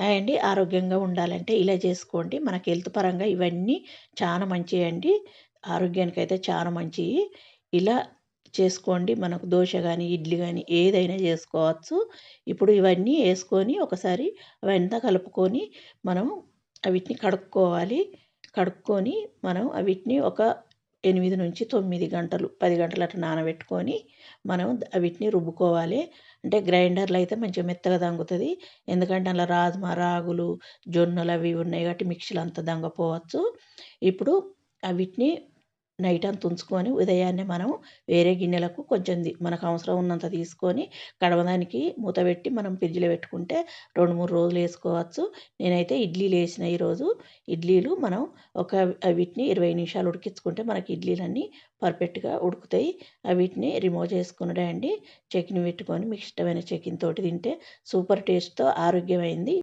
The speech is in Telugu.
అండి ఆరోగ్యంగా ఉండాలంటే ఇలా చేసుకోండి. మనకి హెల్త్ పరంగా ఇవన్నీ చాలా మంచియండి. ఆరోగ్యానికైతే చాలా మంచియి. ఇలా చేసుకోండి. మనకు దోస గాని, ఇడ్లీ గాని ఏదైనా చేసుకోవచ్చు. ఇప్పుడు ఇవన్నీ యేసుకొని ఒకసారి అవంతా కలుపుకొని మనం వీటిని కడుక్కోవాలి. కడుక్కొని మనం వీటిని ఒక 8-9 గంటలు, 10 గంటలు అట్లా నానబెట్టుకొని మనం వీటిని రుబ్బుకోవాలి. అంటే గ్రైండర్‌లో అయితే మంచిగా మెత్తగా దంగుతది. ఎందుకంటే అందులో రాగులు, జొన్నలు అవి ఉన్నాయి కాబట్టి మిక్సీలో అంతా దంగపోవచ్చు. ఇప్పుడు వీటిని నైట్ అంతా ఉంచుకొని ఉదయాన్నే మనం వేరే గిన్నెలకు కొంచెం మనకు అవసరం ఉన్నంత తీసుకొని కడవడానికి మూత పెట్టి మనం ఫ్రిడ్జ్‌లో పెట్టుకుంటే 2, 3 రోజులు వేసుకోవచ్చు. నేనైతే ఇడ్లీలు వేసిన ఈరోజు. ఇడ్లీలు మనం ఒక వీటిని 20 నిమిషాలు ఉడికించుకుంటే మనకి ఇడ్లీలన్నీ పర్ఫెక్ట్‌గా ఉడుకుతాయి. వీటిని రిమూవ్ చేసుకునుడే అండి. చట్నీ పెట్టుకొని మీకు ఇష్టమైన చట్నీతోటి తింటే సూపర్ టేస్ట్‌తో ఆరోగ్యమైంది.